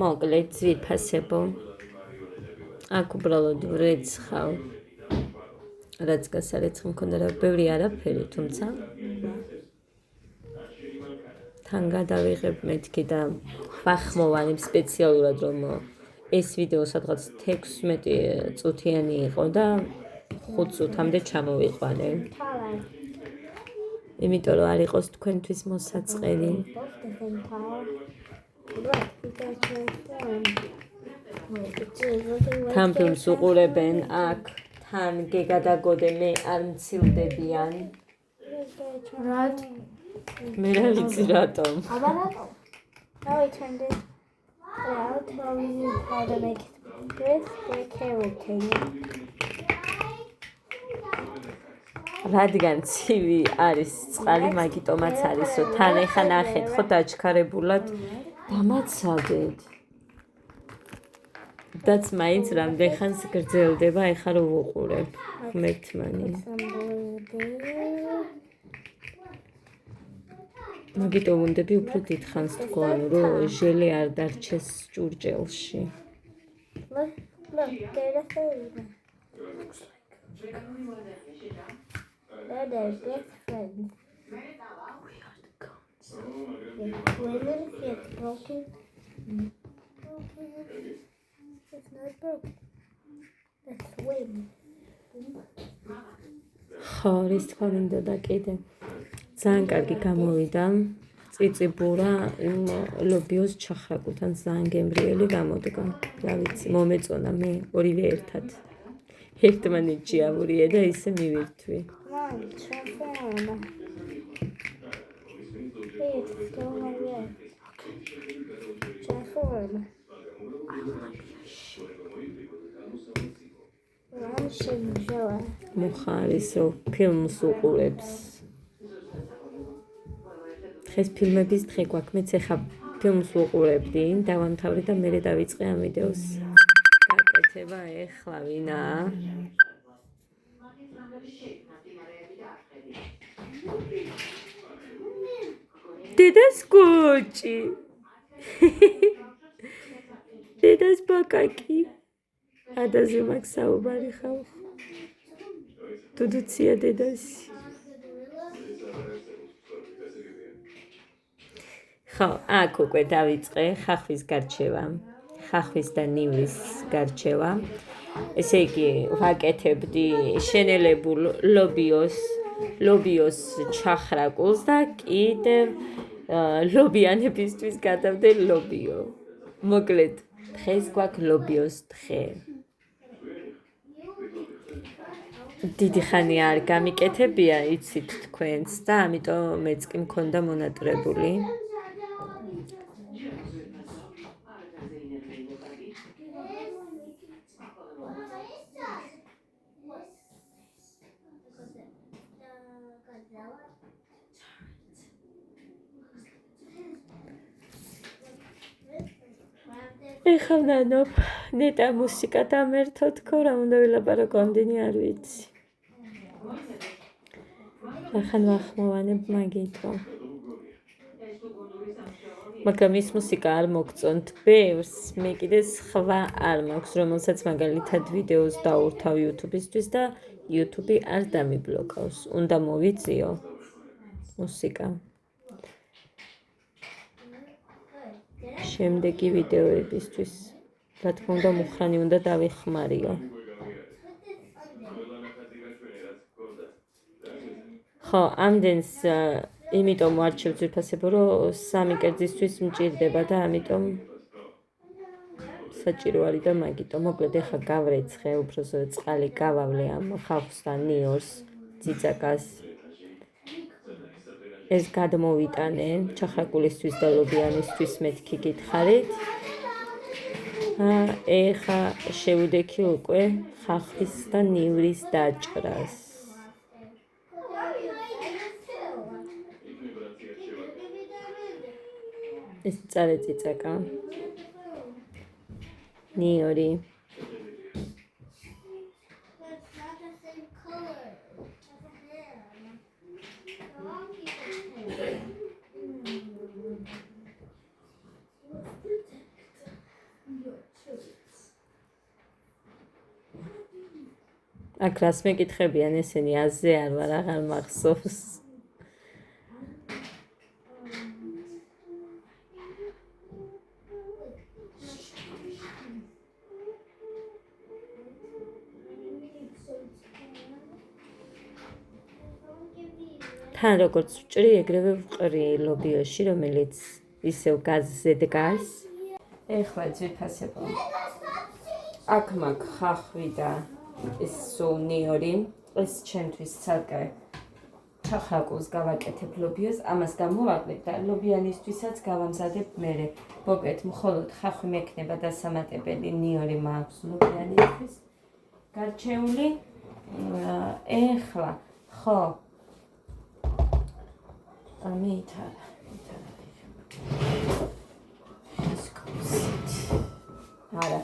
მოკლედ ძვირფასებო. აქ უბრალოდ ვრეცხავ. რაც გასარეცხი მქონდა რა ბევრი არაფერი, თუმცა თან გადავიღებ მეთქი და ვახმოვანებ სპეციალურად, რომ ეს ვიდეო სადღაც 16 წუთიანი იყო და 5 წუთამდე ჩამოვიყვანე. იმიტომ რომ არ იყოს თქვენთვის მოსაწყენი. თან ფილმს უყურებენ აქ, თან გეგადაგოდე მე არ მცილდებიან. მე რა ვიცი რატომ. აბა რატომ? Now I turned it out, tell you how to make this character. რადგან ცივი არის წყალი, მაგიტომაც არისო. თან ეხა ნახეთ, ხო დაჩქარებულად დამაცადეთ. დაც მაინც რამდენ ხანს გრძელდება, ეხა რომ ვუყურებ ღმერთმანი. მაგიტომ უნდები უფრო დიდხანს თქვან, რომ ჟელი არ დარჩეს ჭურჭელში. Look, there's a third. They're their best friends. We are the gods. When it gets broken, it's not broken. That's swim. ხო, რის თქვა მინდოდა კიდე. ძალიან კარგი გამოვიდა. წიწიბურა იმ ლობიოს ჩახრაკუთან ძალიან გემრიელი გამოდგა. რა ვიცი, მომეწონა მე ორივე ერთად. ერთმანეთში ავურიე და ისე მივირთვი. Transform. Hey, it's still not yet. Transform. მოხარის რომ ფილმს უყურებს. დღეს ფილმების დღე გვაქვს, მეც ეხა ფილმს ვუყურებდი, დავამთავრე და მერე დავიწყე ამ ვიდეოს გაკეთება. ეხლა ვინაა? დედას კოჭი. დედას ბაკაკი. ადაზე მაქვს საუბარი ხალხ. დუდუცია დედასი. ხო, აქ უკვე დავიწყე ხახვის გარჩევა. ხახვის და ნივრის გარჩევა. ესე იგი, ვაკეთებდი შენელებულ ლობიოს ჩახრაკულს და კიდევ ლობიანებისთვის გადავდე ლობიო. მოკლედ, დღეს გვაქვს ლობიოს დღე. დიდი ხანი არ გამიკეთებია, იცით თქვენც და ამიტომ მეც კი მქონდა მონატრებული. ეხლა ნანოფ, ნეტა მუსიკა დამერთო თქო, რა უნდა ვილაპარაკო, ამდენი არ ვიცი. ახან ვახმოვანებ მაგითო. მაგრამ ის მუსიკა არ მოგწონთ ბევრს, მე კიდე სხვა არ მაქვს, რომელსაც მაგალითად ვიდეოს დაურთავ YouTube-ისთვის და YouTube არ დამიბლოკავს. უნდა მოვიწიო მუსიკა. შემდეგი ვიდეოებისთვის, რა თქმა უნდა, მუხრანი უნდა დავიხმარიო. ხო, ამდენს იმიტომ ვარჩევ ძვირფასებო, რომ 3 კერძისთვის მჭირდება და ამიტომ საჭირო არის და მაგიტომ. მოკლედ ეხლა გავრეცხე, უბრალოდ წყალი გავავლე ამ ხალხს და ნიორს, ძიძაკას. ეს გადმოვიტანე ჩახრაკულისთვის და ლობიანისთვის მეთქი გითხარით. ეხლა შევიდექი უკვე ხახვის და ნივრის დაჭრას. ეს მწარე წიწაკა. ნიორი. აქ რას მეკითხებიან ესენი აზე არ ვარ აღარ მახსოვს თან როგორც ვჭრი ეგრევე ვყრი ლობიოში რომელიც ისევ გაზზე დგას ეხლა ძვირფასებო აქ მაქვს ხახვი და ეს ნიორი ეს ჩემთვის ცალკე ჩახრაკულს გავაკეთებ ლობიოს ამას გამოვაკლებ და ლობიანისთვისაც გავამზადებ მერე მოკეთ მხოლოდ ხახვი მექნება დასამატებელი ნიორი მაქვს ლობიანისთვის გარჩეული ეხლა ხო ამითარა არა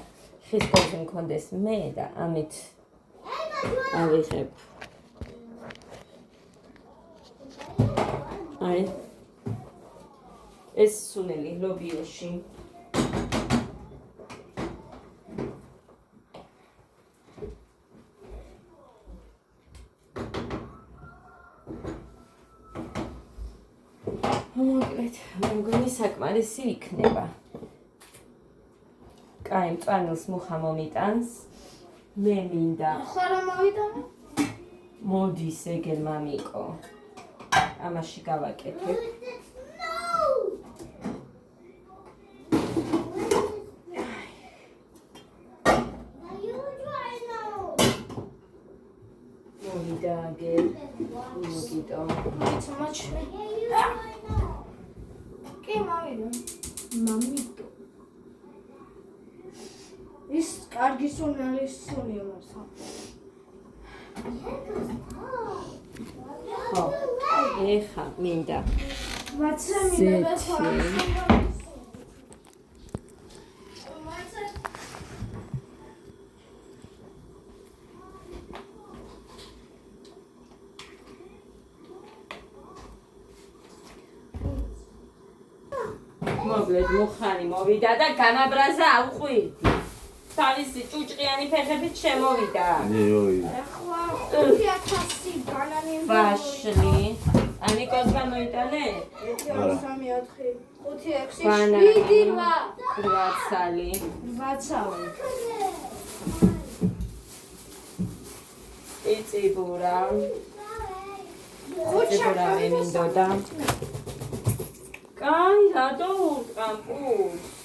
ხის კოზე მქონდეს მე და ამით ავიღებ აი ეს სუნელი ლობიოში მოკლედ მეგონი საკმარისი იქნება კაი მწვანილს მუხა მომიტანს მე მინდა ხო რა მოვიტანე მოდის ეგერ მამიკო ამაში გავაკეთებ მოვიდა აგერ მოგიტო მაჩვე კი მოვიდა მამიტო ის კარგი სუნელი სუნია მარსა ხო ეხა მინდა ვაცა მინდა მოკლედ მუხანი მოვიდა და განაბრაზა ავყვირდი თავისი ჭუჭყიანი ფეხებით შემოვიდა ახლა 5000 ბანანი ვაშლი ანიკოს გამოიტანე 1 2 3 4 5 6 7 8 ბრაცალი ვაცავი იწიბურა ხუჩა მე მინდოდა კაი რატო ურტყამ პულს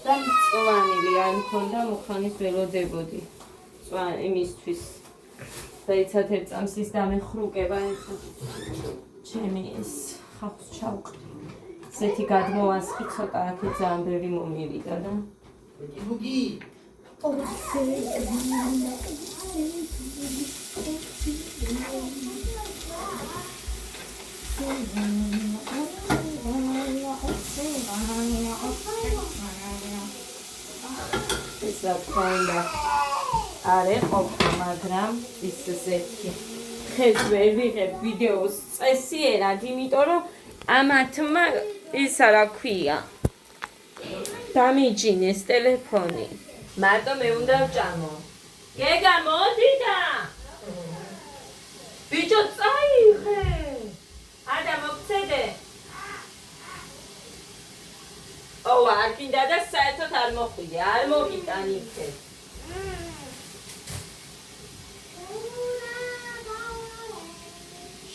და მწვანილი არ მქონდა მუხანის ველოდებოდი მწვან იმისთვის დაიცათ ერთ წამს ის დამეხრუკება ეხლა ჩემი ეს ხავს ჩავყრი ესეთი გადმოვასხი ცოტა აქეთ ძალიან ბევრი მომივიდა და ბუგი ეს რა თქონდა არ ეყოფა მაგრამ ის ზეთი ხეს ვერ ვიღებ ვიდეოს წესიერად იმიტომ რომ ამათმა ისა რა ქვია დამიჯინეს ტელეფონი მარტო მე უნდა ვჭამო გეგა მოდი და ბიჭო წაიღე ადა მოგცედე ო არ გინდა და საერთოდ არ მოხვიდე არ მოგიტან იქე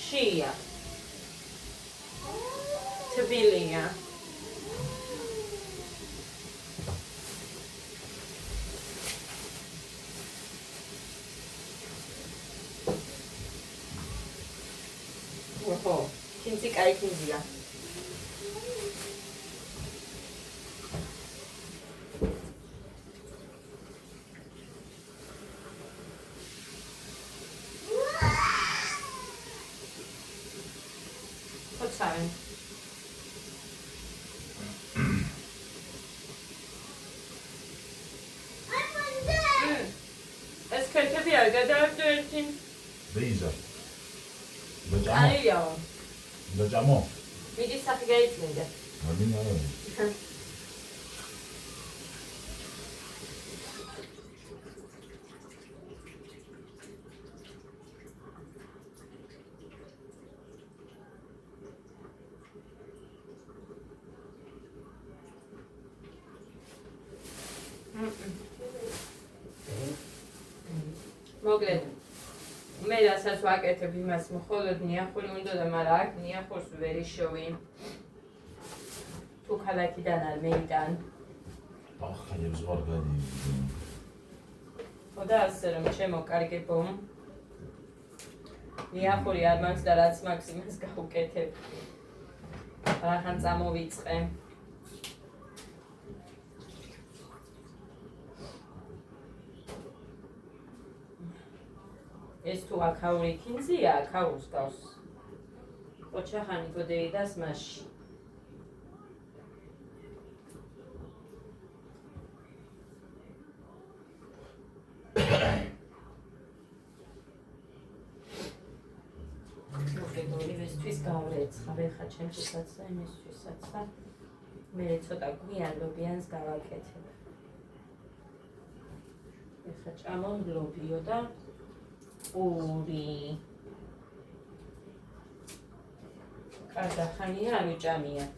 შია თბილია ოჰო კინცი კაი კინზია Time. Es könnte wir da dürfen. Visa. Ayo. Da jamo. Wie die Sache geht nicht. Marina. მოკლედ მე რასაც ვაკეთებ იმას მხოლოდ ნიახური უნდა და მაგრამ აქ ნიახურს ვერ იშოვი. თუ ქალაქიდან არ მეიტან. ახალებს ვარ გადიდი. ხოდა ასე რომ ჩემო კარგებო. ნიახური არ მაქვს და რაც მაქვს იმას გავუკეთებ. რახან წამოვიწყე. ეს თუ აქაური კინზია, აქაურს გავს. ოჩახანი გოდეიდას მასში. ისთვის გავრეცხა, ვერხა ჩემთვისაც და იმისთვისაც და მე ცოტა გვიან ლობიანს გავაკეთებ. ეხლა ჭამონგლობიო და ორი. კარგა ხანია არ ვიჭამიათ.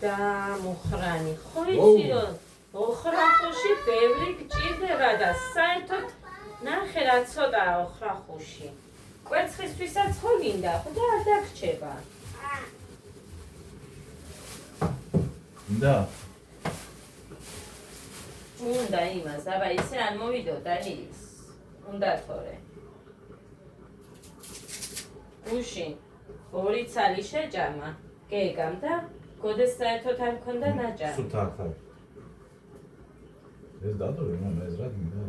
და მუხრანი. ხო იცი რომ ოხრახუში ბევრი გჭირდება და საერთოდ ნახე რა ცოტაა ოხრახუში. კვერცხისთვისაც ხო გინდა, ხო და არ დაგრჩება. და უნდა იმას, აბა ისე არ მოვიდოდა ის. უნდა თორე. გუშინ ორი ცალი შეჭამა, გეგამ და გოდეს საერთოდ არ მქონდა ნაჭარი. სულ თარხა. ეს დადორი მამა ეს რა გინდა?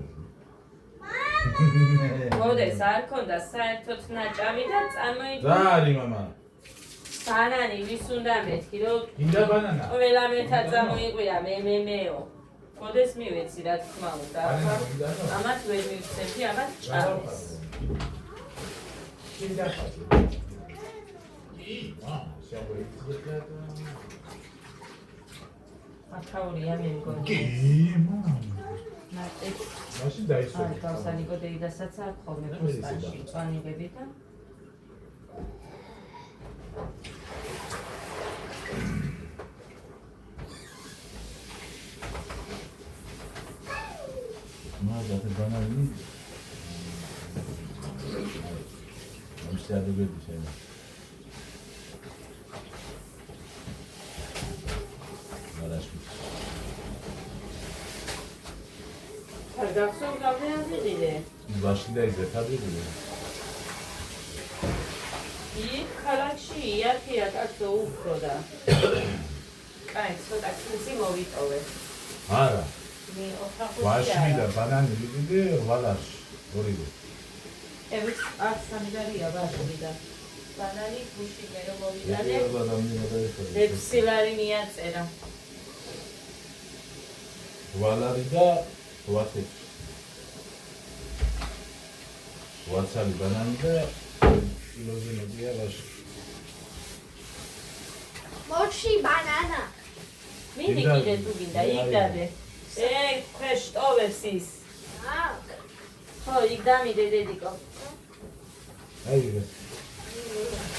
გოდეს არ მქონდა საერთოდ ნაჭამი და წარმოიდგინე. რა არის მამა? ბანანი ვის უნდა მეთქი რომ გინდა ბანანა? ყველა მეთად წამოიყვია მეო. გოდეს მივეცი რა თქმა უნდა. ამათ ვერ მივცემდი, ამათ ჭამეს. გინდა ხარ? შეგვიძლია აქაურია მე მგონი. კი, მამა. ნატექ მაშინ დაისვა. აი, გავსანი გოდეიდასაც არ ხოლმე ფუსტანში წვანიგები და მაგა და ბანანი. ამ შეადაგები შენა. არ გახსოვ გავდეაზიდე. ვაში და ის ერთადია. იქ ქალაქში იარქია კაცო უფრო და კაი, ცოტა კინძი მოვიტოვე. არა. მე ოხრახუში ვაში და ბანანი ვიდე ვალაში. ორივე. ევიც აქ სამიდარია ბაშები და ბანანი გუში მე რომ მოვიტანე. ეფსილარი მიაწერა. ვალარი და ვათი. ვაცალი ბანანი და კილოზე მოდია ვაში. Mochi banana. მინი კიდე თუ გინდა იქ დადე. ქვეშ ტოვებს ის. ხო, იქ დამიდე დედიკო. აი ეს.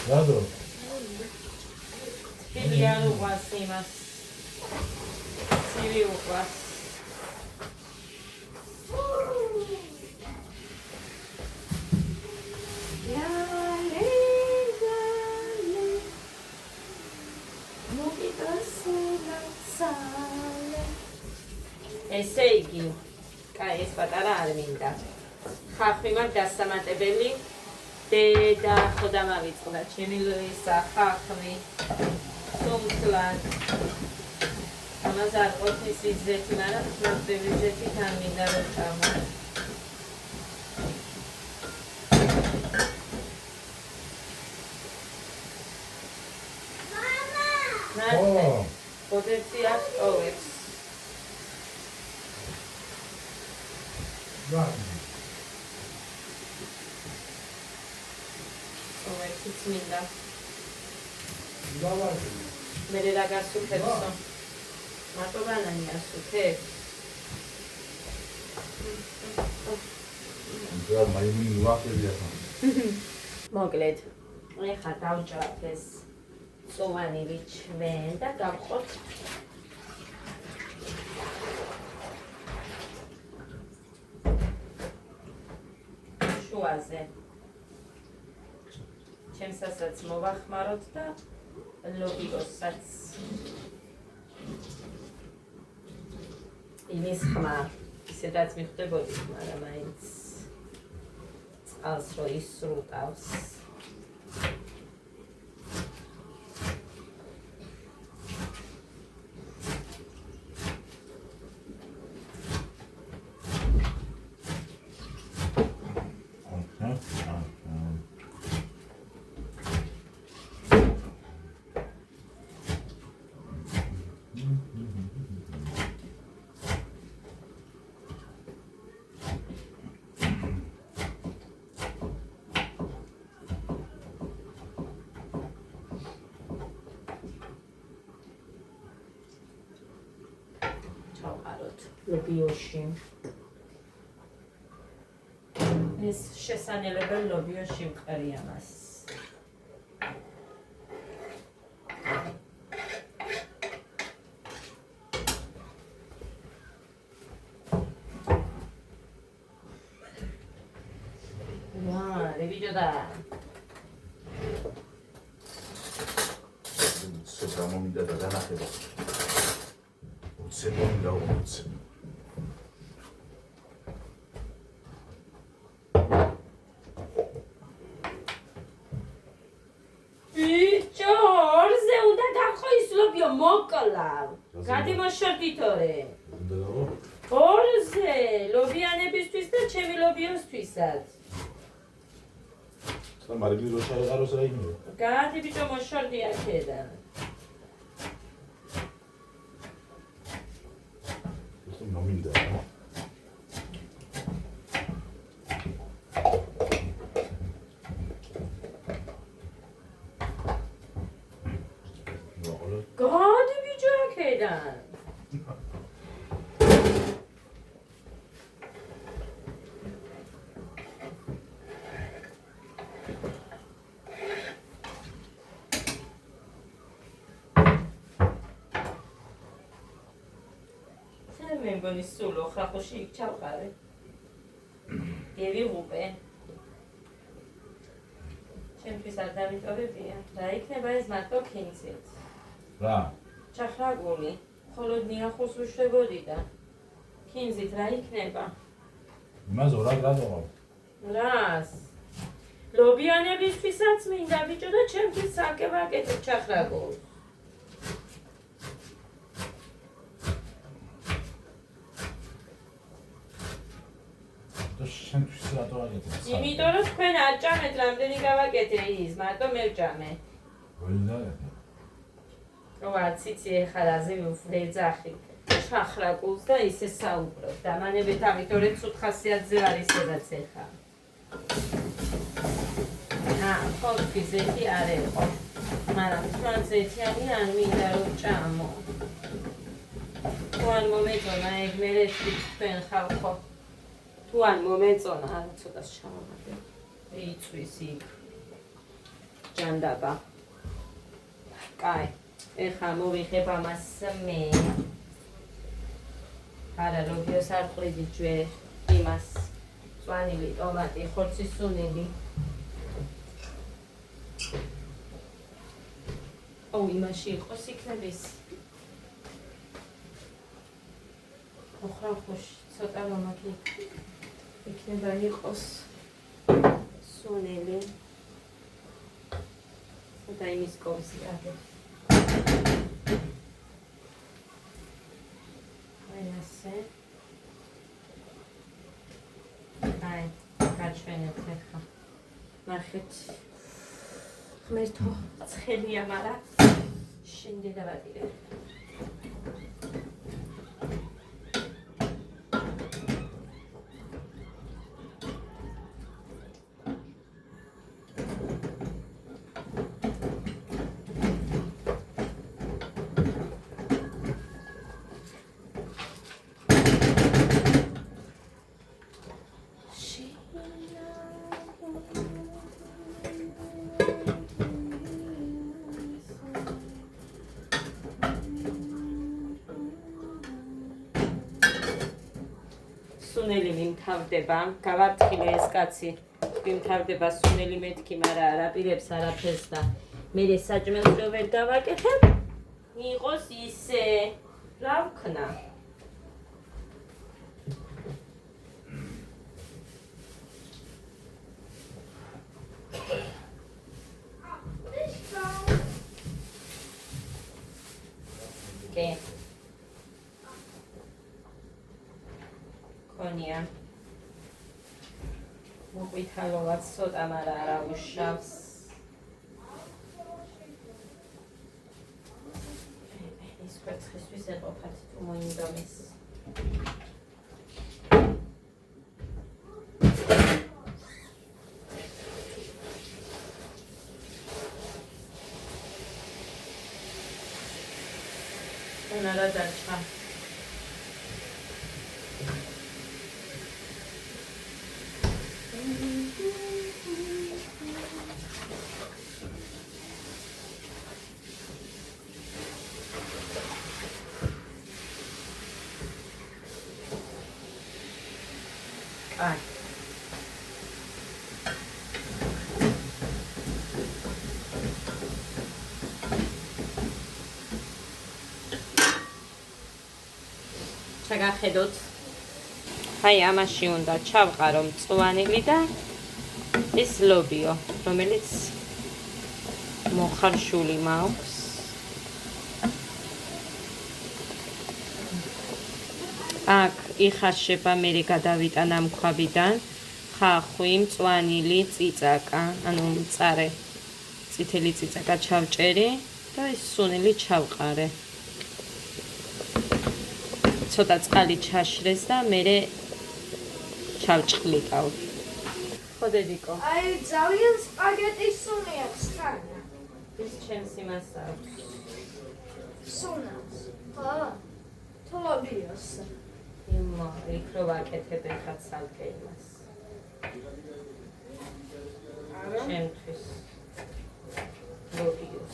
რადო? თბილი არ უყვარს იმას. ცივი უყვარს. ესე იგი, კაი, ეს პატარა არ მინდა. ხახვი მაქვს დასამატებელი. დედა ხო დამავიწყდა ჩემი ლუისა ხახვი. სუმკლად. ამას არ ყოფნის იზეთი, მაგრამ ხმები ზეთი თან მინდა რომ ჭამო. ო, გოდეცი აქვს ტოვებს. რა. ტოვებიც მინდა. დავარდი. მე რა გასუქებსო? მარტო ბანანი ასუქებ? რა მაიმუნი ვახებია ხა. მოკლედ, ეხა დავჭრათ ეს წოვანილი ჩვენ და გავყოთ შუაზე. ჩემსაც მოვახმაროთ და ლობიოსაც იმის ხმა ისედაც მიხვდებოდით, მაგრამ მაინც წყალს რო ისრუტავს. ლობიოში. ეს შესანელებელი ლობიოში მყრია მას. ვა, რევიჯოდა. გამომიდა და განახება. უცებონდა უცებ. მოკლავ. გადიმოშორდითორე. ორზე ლობიანებისთვის და ჩემი ლობიოსთვისაც. მარგლი რო ჩაეყაროს რა იმეო. გადი ბიჭო მოშორდი აქედან. ეს მომინდა. გადი ბიჭო აქედან. მე მგონი სულ ოხრახოში იქ ჩავყარე. გევიღუპე. ჩემთვის არ დავიტოვებია. რა იქნება ეს მარტო ქინცით? რა? ჩახრაგული. მხოლოდ ნიახოს ვუშვებოდი და ქინზით რა იქნება? იმას ორად გადავალ. რას? ლობიანებისთვისაც მინდა ბიჭო და ჩემთვის საკე ვაკეთებ ჩახრაგულს. შენთვის რატო აგეთე? იმიტომ რომ თქვენ არ ჭამეთ რამდენი გავაკეთე ის, მარტო მე ვჭამე. ვეძახე. რა ციცი ეხალაზე ვეძახი. ჩახრაკულს და ისე საუბრობ. დამანებით ამიტომ ცუდ ხასიათზე არ ისედაც ეხა. ხოთი ზეთი არ ეყო. მაგრამ თქვენ ზეთიანი არ მინდა რომ ჭამო. თუ არ მომეწონა ეგ მერე თქვენ ხალხო. თუ არ მომეწონა, არა ცოტას ჩამოვარდე. იწვის იქ. ჯანდაბა. კაი. ეხა მოვიღებ ამას მე. არა, ლობიოს არ ყრიდი ჯვე. იმას. წვანილი, ტომატი, ხორცის სუნელი. იმაში იყოს იქნების. ოხრახოში ცოტა რომაკი. იქნება იყოს სუნელი. და იმის კოვსი აგე. აი ასე. აი, გაჩვენეთ ახლა. ნახეთ. ღმერთო, ცხელია, მაგრამ შინდი დავადირე. გვიმთავრდება, გავარტყილე ეს კაცი. გვიმთავრდება სუნელი მეთქი, მაგრამ არ აპირებს არაფერს და მე საჭმელს რო ვერ დავაკეთებ, იყოს ისე, რა ვქნა. Okay. Konia. მოკვითალოված ცოტა, მაგრამ არა უშავს. ის კვერცხისთვის ეყოფათ თუ მოინდომის. რა დარჩა? აი ჩაგახედოთ. აი ამაში უნდა ჩავყარო მწვანილი და ეს ლობიო, რომელიც მოხარშული მაქვს. აქ იხარშება, მე გადავიტან ამ ქვაბიდან ხახვი, მწვანილი, წიწაკა, ანუ მწარე წითელი წიწაკა ჩავჭერი და ეს სუნელი ჩავყარე. ცოტა წყალი ჩაშრეს და მე ჩავჭყლიტავ. ხო დედიკო? აი ძალიან სპაგეტის სუნი აქვს ხანა. ის ჩემს იმას აქვს. სუნას. ხო. თუ ლობიოს. იქ რო ვაკეთებ ეხლა ცალკე იმას. არა. ჩემთვის. ლობიოს.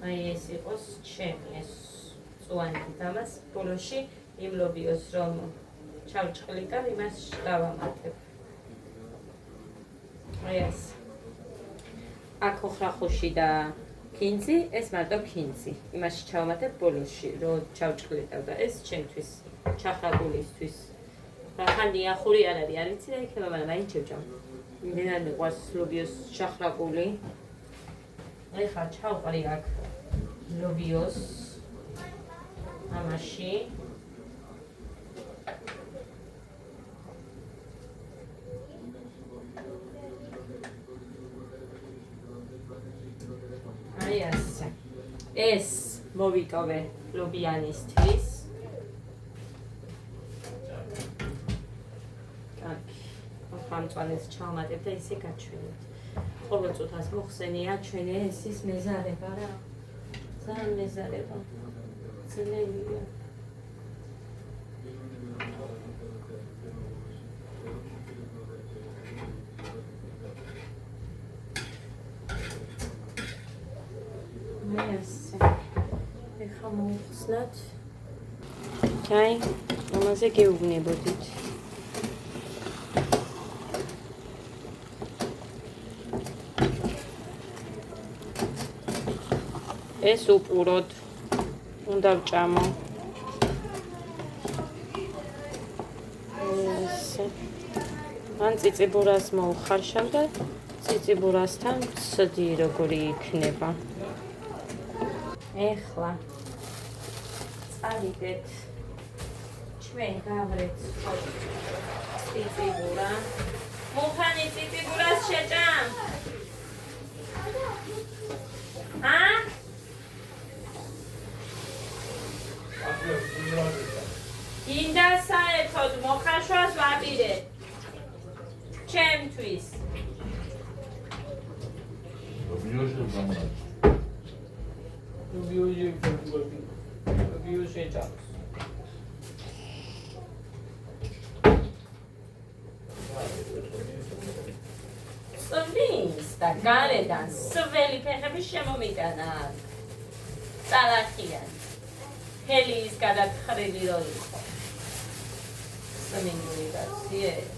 აი ეს იყოს ჩემი ეს წვანილი და მას ბოლოში იმ ლობიოს რომ ჩავჭყლიტავ იმას დავამატებ. აი ეს აქ ოხრახუში და ქინძი, ეს მარტო ქინძი. იმაში ჩავამატებ ბოლოში რომ ჩავჭყლიტავ და ეს ჩემთვის ჩახრაგულისთვის. რახან დიახური არ არის, არ ვიცი რა იქნება, მაგრამ აი ჩევჭამ. იმდენად მიყვარს ლობიოს ჩახრაგული. ეხლა ჩავყრი აქ ლობიოს ამაში აი ასე ეს მოვიტოვე ლობიანისთვის ხამწვანეს ჩავამატებ და ისე გაჩვენებთ. ყოველ წუთას მოხსენი აჩვენე ეს ის მეზარება რა. ძალიან მეზარება. ძლევია. აი ასე. ეხლა მოხსნათ. ჩაი, ამაზე გეუბნებოდით. ეს უპურად უნდა ვჭამო. მან ციციბურას მოვხარშავ და ციციბურასთან ცდი როგორი იქნება. ეხლა წავიდეთ ჩვენ გავრეცხოთ ციციბურა. მუხანი ციციბურას შეჭამ. ინდა საერთოდ მოხარშვას ვაპირე ჩემთვის. Lobioje, lobioje čas. წვიმს და გარედან სველი ფეხები შემომიტანა. წალახიან. ჰელი ის გადათხრილი რო იყო. სომინული გაციეს.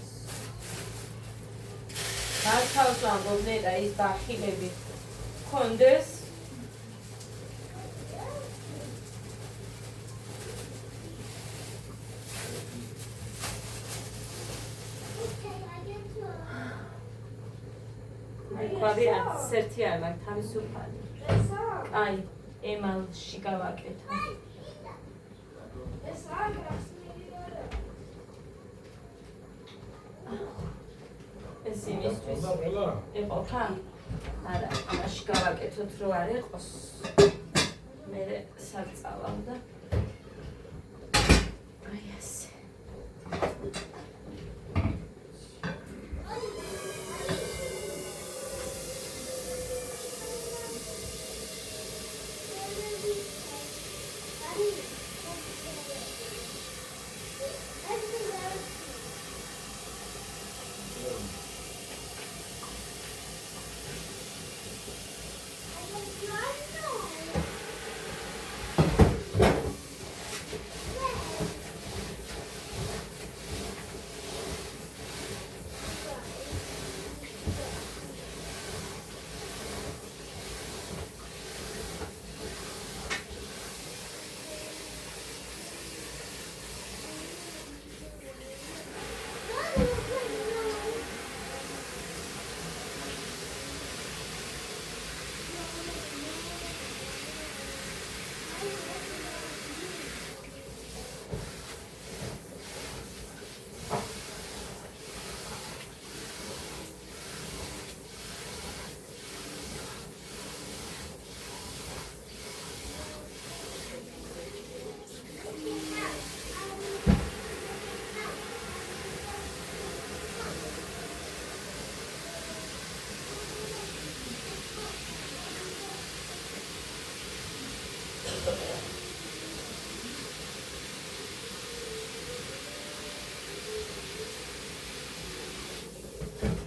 თავს ამბობდნენ და ის ბახილები კონდეს. ყვავი არც ერთი არ მაქვს თავისუფალი. აი, ემალში გავაკეთა. ეს იმისთვის ეყოფა? არა, ამაში გავაკეთოთ რო არ იყოს. მე საწავალ და აი ასე.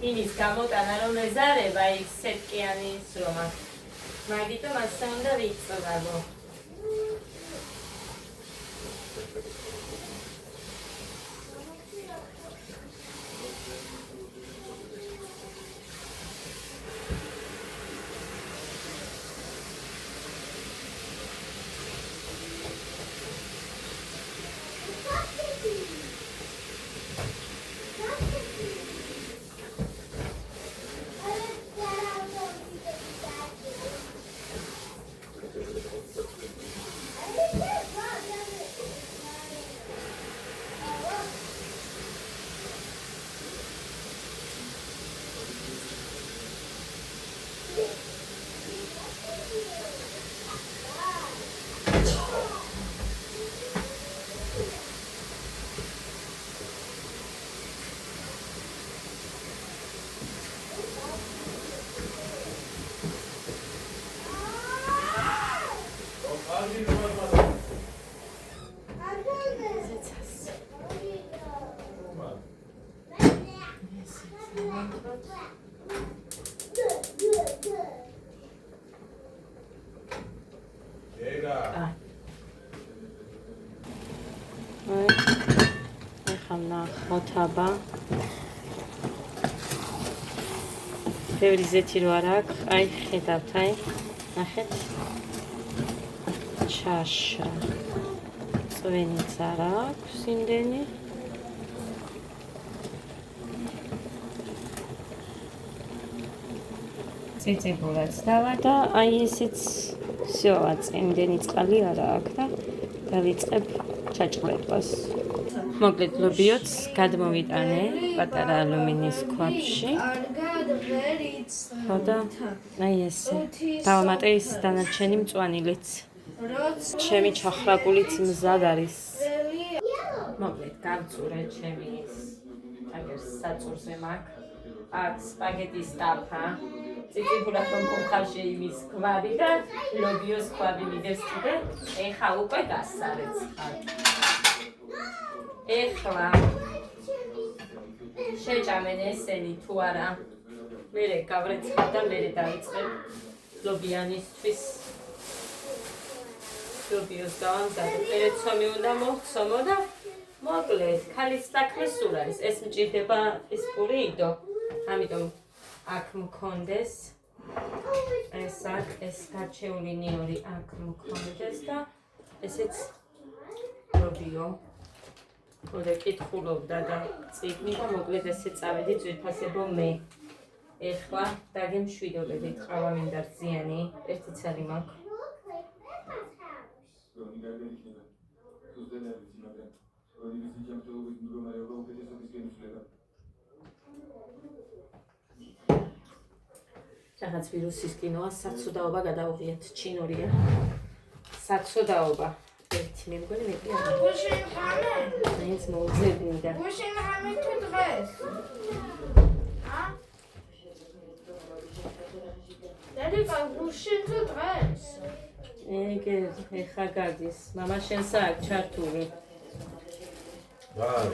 იმის გამოტანა რომ ეზარება იქ სეტკიანის რომ მაგიტომ ასე უნდა ვიწოდავო. მოთაბა ბევრი ზეთი რო არ აქვს, აი ხედავთ, აი ნახეთ ჩაშა წვენიც არ აქვს იმდენი წიწიბულაც დავა და აი ესეც всё იმდენი წყალი არ აქვს და დავიწყებ ჩაჭყლებას. მოკლედ ლობიოც გადმოვიტანე პატარა ალუმინის ქვაბში. ხოდა აი ესე. დავამატე ის დანარჩენი მწვანილიც. ჩემი ჩახრაკულიც მზად არის. მოკლედ გავწურე ჩემი ის აგერ საწურზე მაქვს. აქ სპაგეტის ტაფა. წიწიფულად რომ ხავში იმის ქვაბი და ლობიოს ქვაბი მიდევს კიდე. ეხა უკვე გასარეცხად. ეხლა შეჭამენ ესენი თუ არა მე გავრეცხებ და მე დავიწყებ ლობიანისთვის ლობიოს დავამზადებ. მე ცომი უნდა მოვცომო და მოკლედ, ქალის საქმე სულ არის. ეს მჭირდება ის პური იდო. ამიტომ აქ მქონდეს ეს გარჩეული ნიორი აქ მქონდეს და ესეც ლობიო. ხოდა კითხულობდა და წიგნი და მოკლედ ესე წავედი ძვირფასებო მე. ეხლა დაგემშვიდობებით, ყავა მინდა რძიანი, ერთი ცალი მაქვს. რაღაც ვირუსის კინოა, საცუდაობა გადავღიათ, ჩინურია. საცუდაობა. ერთი მე მგონი მეტია. გუშინ ხამე? მაინც მოვძებნი და გუშინ ხამე თუ დღეს? დედიკა, გუშინ თუ დღეს? ეგ ეხა გადის. მამა შენსა აქ ჩართული. ვაი.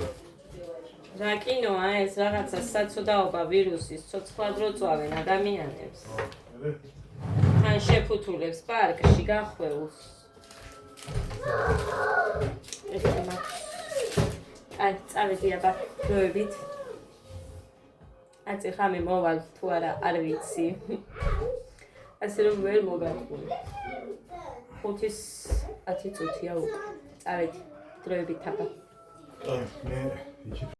რა კინოა ეს რაღაცა საცუდაობა ვირუსის ცოცხლად რო წვავენ ადამიანებს. თან შეფუთულებს პარკში გახვეულს. ერთი მაქვს. აი, წავედი აბა დროებით. აცი ხამე მოვალ თუ არა, არ ვიცი. ასე რომ ვერ მოგატყუე. 5:10 წუთია უკვე. წავედი დროებით აბა. მე